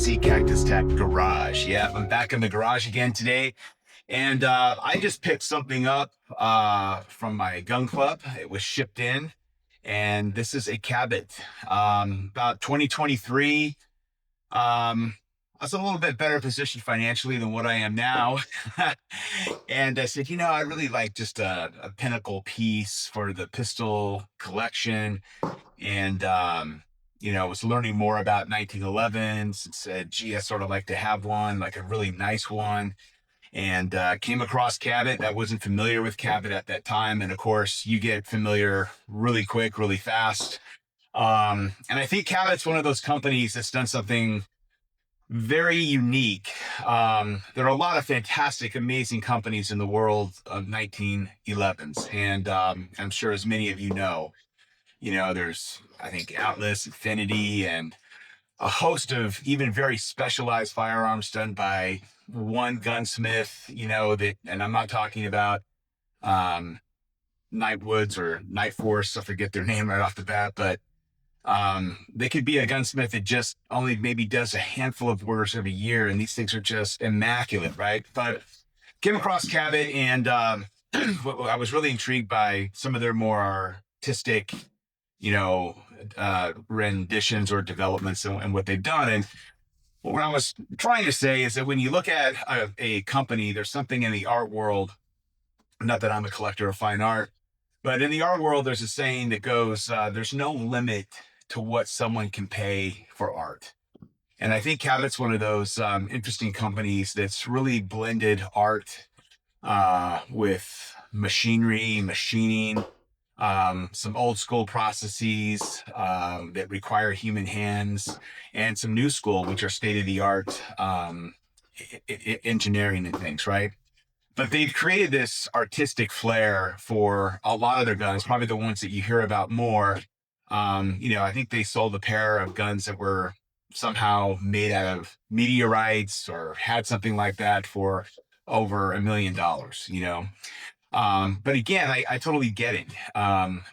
Crazy Cactus Tech Garage. Yeah, I'm back in the garage again today. And I just picked something up from my gun club. It was shipped in. And this is a Cabot. About 2023. I was a little bit better positioned financially than what I am now. And I said, I really like just a pinnacle piece for the pistol collection. And was learning more about 1911s and said, gee, I sort of like to have one, like a really nice one. And came across Cabot. I wasn't familiar with Cabot at that time. And of course, you get familiar really quick, really fast. And I think Cabot's one of those companies that's done something very unique. There are a lot of fantastic, amazing companies in the world of 1911s. And I'm sure as many of you know, there's, I think, Atlas, Infinity, and a host of even very specialized firearms done by one gunsmith, and I'm not talking about Nightwoods or Night Force. I forget their name right off the bat, but they could be a gunsmith that just only maybe does a handful of orders every year. And these things are just immaculate, right? But came across Cabot and I was really intrigued by some of their more artistic renditions or developments and what they've done. And what I was trying to say is that when you look at a company, there's something in the art world, not that I'm a collector of fine art, but in the art world, there's a saying that goes, there's no limit to what someone can pay for art. And I think Cabot's one of those interesting companies that's really blended art with machinery, machining, some old school processes that require human hands, and some new school, which are state-of-the-art engineering and things, right? But they've created this artistic flair for a lot of their guns, probably the ones that you hear about more. I think they sold a pair of guns that were somehow made out of meteorites or had something like that for over $1 million, But again, I totally get it.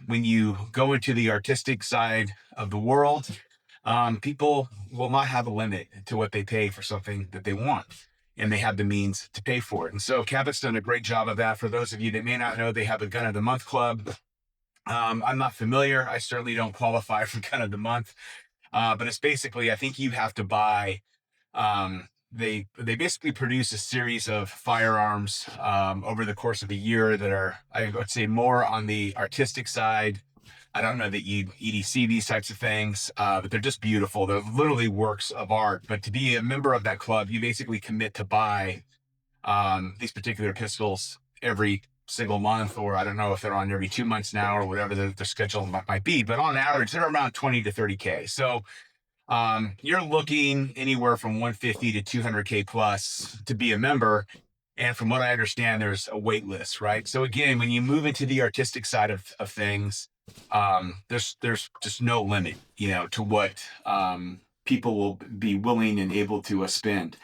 When you go into the artistic side of the world, people will not have a limit to what they pay for something that they want, and they have the means to pay for it. And so Cabot's done a great job of that. For those of you that may not know, they have a Gun of the Month club. I'm not familiar. I certainly don't qualify for Gun of the Month, but it's basically, I think you have to buy they basically produce a series of firearms over the course of a year that are, I would say, more on the artistic side. I don't know that you EDC these types of things, but they're just beautiful. They're literally works of art. But to be a member of that club, you basically commit to buy these particular pistols every single month, or I don't know if they're on every 2 months now or whatever their schedule might be. But on average, they're around 20 to 30K. So you're looking anywhere from 150 to 200K plus to be a member. And from what I understand, there's a wait list, right? So again, when you move into the artistic side of things, there's just no limit, to what people will be willing and able to spend.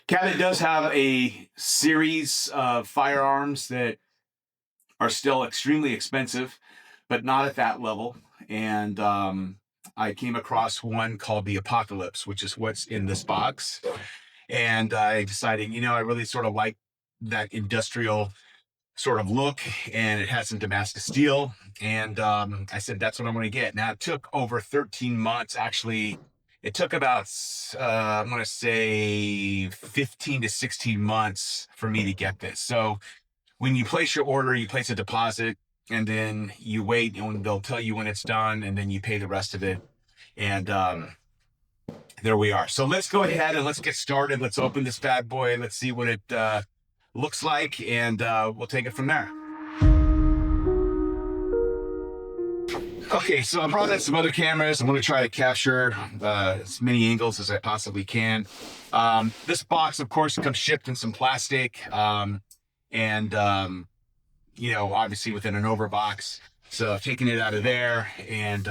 Cabot does have a series of firearms that are still extremely expensive, but not at that level. And I came across one called the Apocalypse, which is what's in this box. And I decided, I really sort of like that industrial sort of look, and it has some Damascus steel. And I said, that's what I'm going to get. Now, it took over 13 months. Actually, it took about, I'm going to say 15 to 16 months for me to get this. So when you place your order, you place a deposit, and then you wait, and they'll tell you when it's done, and then you pay the rest of it. And there we are. So let's go ahead and let's get started. Let's open this bad boy. Let's see what it looks like, and we'll take it from there. Okay, so I brought in some other cameras. I'm going to try to capture as many angles as I possibly can. This box, of course, comes shipped in some plastic. And obviously within an overbox. So I've taken it out of there, and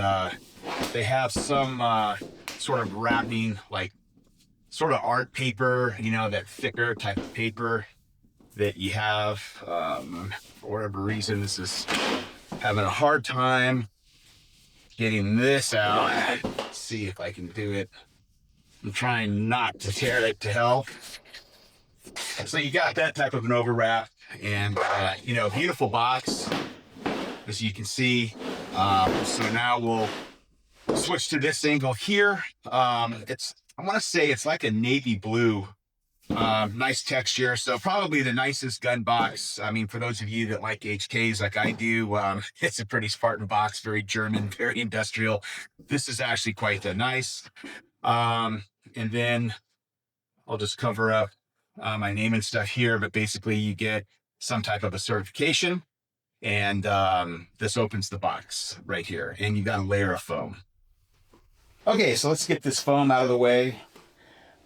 they have some sort of wrapping, like sort of art paper, that thicker type of paper that you have. For whatever reason, this is having a hard time getting this out. Let's see if I can do it I'm trying not to tear it to hell. So you got that type of an overwrap, and you know, beautiful box, as you can see. So now we'll switch to this angle here. I want to say it's like a navy blue, nice texture. So probably the nicest gun box. I mean, for those of you that like HKs like I do, it's a pretty Spartan box, very German, very industrial. This is actually quite nice. And then I'll just cover up my name and stuff here, but basically you get some type of a certification, and this opens the box right here, and you got a layer of foam. Okay, so let's get this foam out of the way.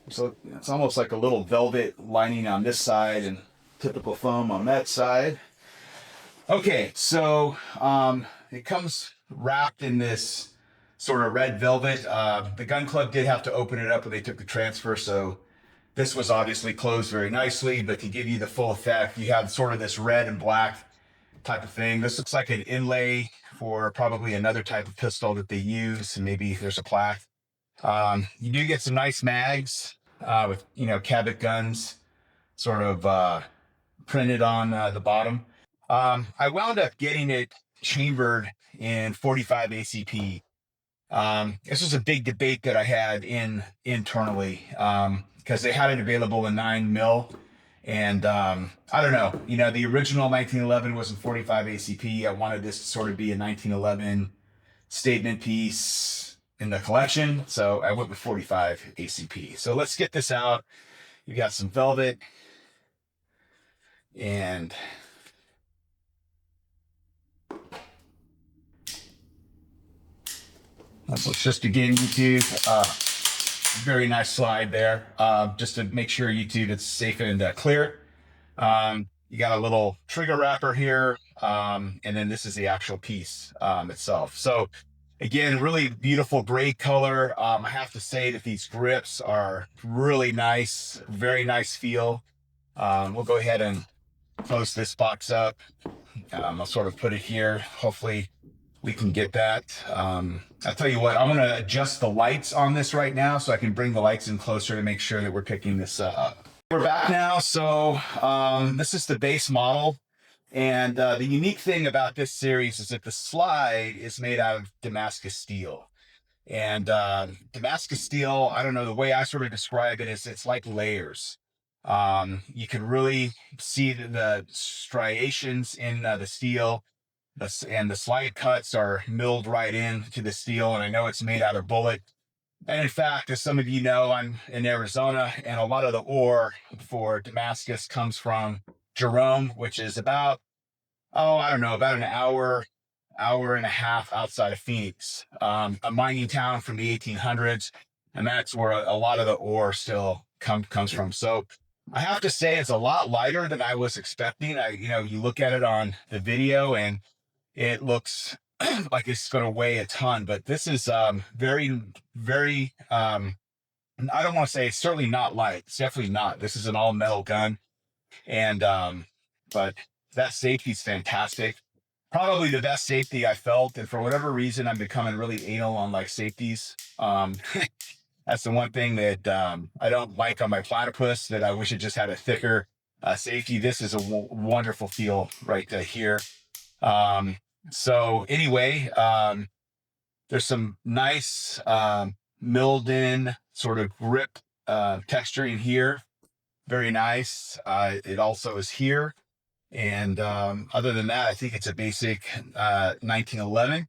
So it's almost like a little velvet lining on this side and typical foam on that side. Okay, so it comes wrapped in this sort of red velvet. The gun club did have to open it up when they took the transfer, so this was obviously closed very nicely, but to give you the full effect, you have sort of this red and black type of thing. This looks like an inlay for probably another type of pistol that they use, and maybe there's a plaque. You do get some nice mags with, you know, Cabot Guns sort of printed on the bottom. I wound up getting it chambered in 45 ACP. This was a big debate that I had internally, because they had it available in 9mm. And I don't know, you know, the original 1911 was in 45 ACP. I wanted this to sort of be a 1911 statement piece in the collection, so I went with 45 ACP. So let's get this out. You got some velvet, and let's just again, YouTube, very nice slide there, just to make sure YouTube it's safe and clear. You got a little trigger wrapper here, and then this is the actual piece itself. So again, really beautiful gray color. I have to say that these grips are really nice, very nice feel. We'll go ahead and close this box up. I'll sort of put it here. Hopefully we can get that. I'll tell you what, I'm going to adjust the lights on this right now so I can bring the lights in closer to make sure that we're picking this up. We're back now. So this is the base model. And the unique thing about this series is that the slide is made out of Damascus steel. And Damascus steel, I don't know, the way I sort of describe it is it's like layers. You can really see the striations in the steel. And the slide cuts are milled right into the steel, and I know it's made out of bullet. And in fact, as some of you know, I'm in Arizona, and a lot of the ore for Damascus comes from Jerome, which is about, I don't know, about an hour and a half outside of Phoenix, a mining town from the 1800s, and that's where a lot of the ore still comes from. So I have to say it's a lot lighter than I was expecting. You look at it on the video, and it looks like it's going to weigh a ton, but this is very, very, I don't want to say it's certainly not light. It's definitely not. This is an all metal gun. And, but that safety is fantastic. Probably the best safety I felt. And for whatever reason, I'm becoming really anal on like safeties. That's the one thing that I don't like on my platypus, that I wish it just had a thicker safety. This is a wonderful feel right here. So anyway, there's some nice milled in sort of grip texturing here. Very nice. It also is here. And other than that, I think it's a basic 1911.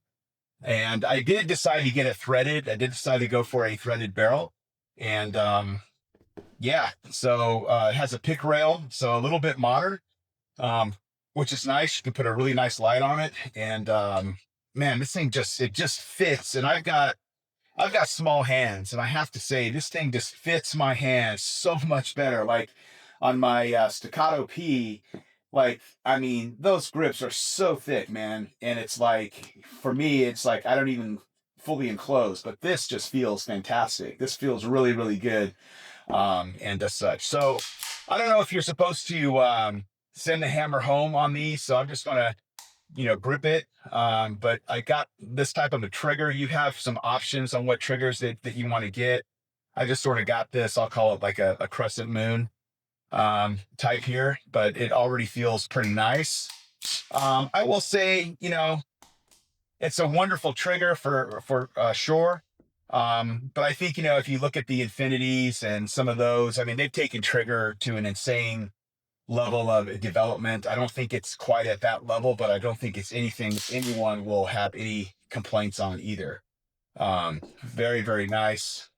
And I did decide to get it threaded. I did decide to go for a threaded barrel. And yeah, so it has a pick rail, so a little bit modern. Which is nice. You can put a really nice light on it, and man, this thing just fits. And I've got small hands, and I have to say this thing just fits my hands so much better. Like on my Staccato P, like, I mean, those grips are so thick, man, and it's like, for me, it's like I don't even fully enclose, but this just feels fantastic. This feels really, really good, and as such. So I don't know if you're supposed to send the hammer home on these, so I'm just gonna, grip it. But I got this type of a trigger. You have some options on what triggers that you want to get. I just sort of got this, I'll call it like a crescent moon type here, but it already feels pretty nice. I will say, you know, it's a wonderful trigger for sure. But I think, you know, if you look at the Infinities and some of those, I mean, they've taken trigger to an insane level of development. I don't think it's quite at that level, but I don't think it's anything anyone will have any complaints on either. Very, very nice.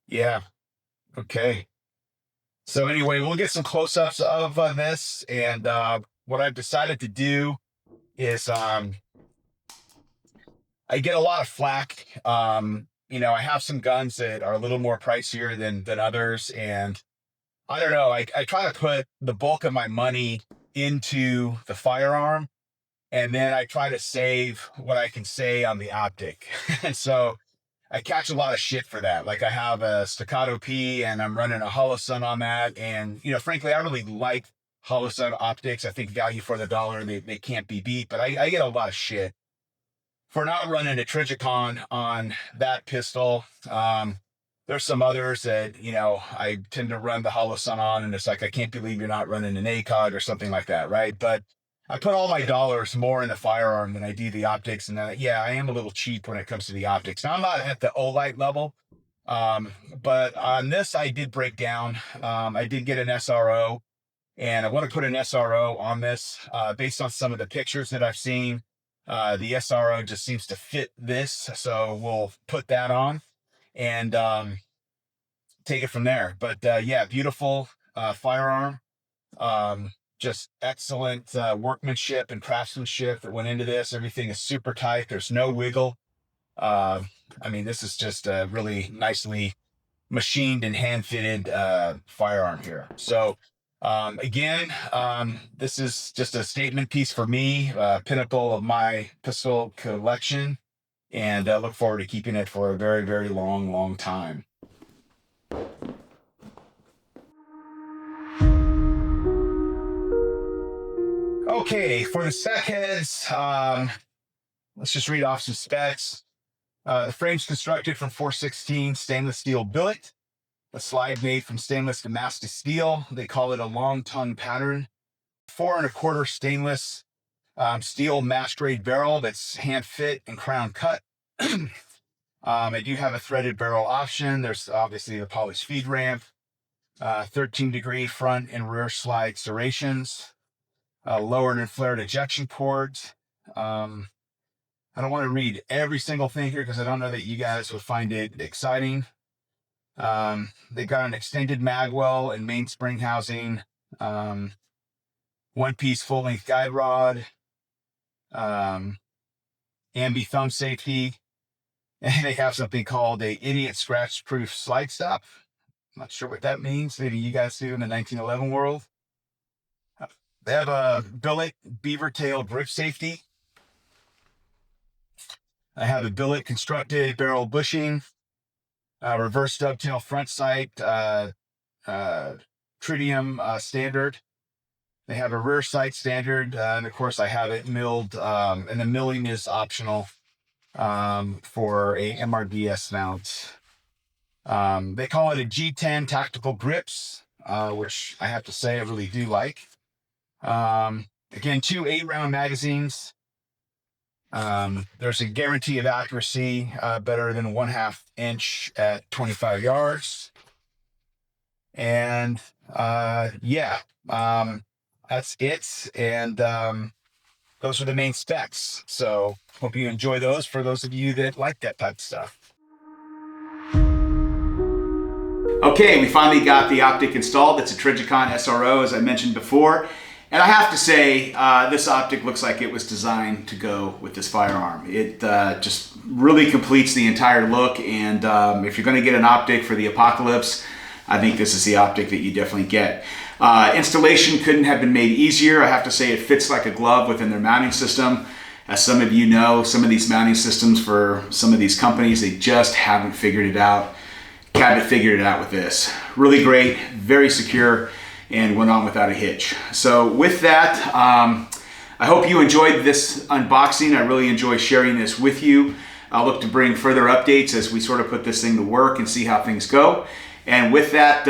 Yeah. Okay. So anyway, we'll get some close-ups of this, and what I've decided to do is I get a lot of flack. You know, I have some guns that are a little more pricier than others, and I don't know. I try to put the bulk of my money into the firearm, and then I try to save what I can say on the optic. And so I catch a lot of shit for that. Like I have a Staccato P and I'm running a Holosun on that. And, you know, frankly, I really like Holosun optics. I think value for the dollar, they can't be beat, but I get a lot of shit for not running a Trigicon on that pistol. There's some others that, you know, I tend to run the Holosun on, and it's like, I can't believe you're not running an ACOG or something like that, right? But I put all my dollars more in the firearm than I do the optics. And yeah, I am a little cheap when it comes to the optics. Now, I'm not at the Olight level, but on this, I did break down. I did get an SRO, and I want to put an SRO on this based on some of the pictures that I've seen. The SRO just seems to fit this, so we'll put that on and take it from there. But yeah, beautiful firearm. Just excellent workmanship and craftsmanship that went into this. Everything is super tight. There's no wiggle. I mean, this is just a really nicely machined and hand-fitted firearm here. So again, this is just a statement piece for me, pinnacle of my pistol collection, and I look forward to keeping it for a very, very long, long time. Okay, for the spec heads, let's just read off some specs. The frame's constructed from 416 stainless steel billet. The slide made from stainless Damascus steel. They call it a long tongue pattern. 4 1/4 stainless steel mass grade barrel that's hand fit and crown cut. I do have a threaded barrel option. There's obviously the polished feed ramp, 13-degree front and rear slide serrations, lowered and flared ejection cords. I don't want to read every single thing here because I don't know that you guys would find it exciting. They've got an extended magwell and main spring housing, one-piece full-length guide rod, ambi thumb safety, and they have something called a idiot scratch-proof slide stop. I'm not sure what that means. Maybe you guys do in the 1911 world. They have a billet beaver tail grip safety. I have a billet constructed barrel bushing, reverse dovetail front sight, tritium standard. They have a rear sight standard, and of course I have it milled, and the milling is optional for a MRDS mount. They call it a G10 tactical grips, which I have to say I really do like. Again, 2 8-round magazines. There's a guarantee of accuracy, better than 1/2 inch at 25 yards. And yeah, that's it. And those are the main specs. So hope you enjoy those for those of you that like that type of stuff. Okay, we finally got the optic installed. It's a Trigicon SRO, as I mentioned before. And I have to say, this optic looks like it was designed to go with this firearm. It just really completes the entire look. And if you're going to get an optic for the Apocalypse, I think this is the optic that you definitely get. Installation couldn't have been made easier. I have to say it fits like a glove within their mounting system. As some of you know, some of these mounting systems for some of these companies, they just haven't figured it out. Cabot figured it out with this. Really great, very secure, and went on without a hitch. So with that, I hope you enjoyed this unboxing. I really enjoy sharing this with you. I'll look to bring further updates as we sort of put this thing to work and see how things go. And with that,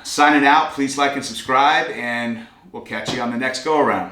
signing out, please like and subscribe, and we'll catch you on the next go around.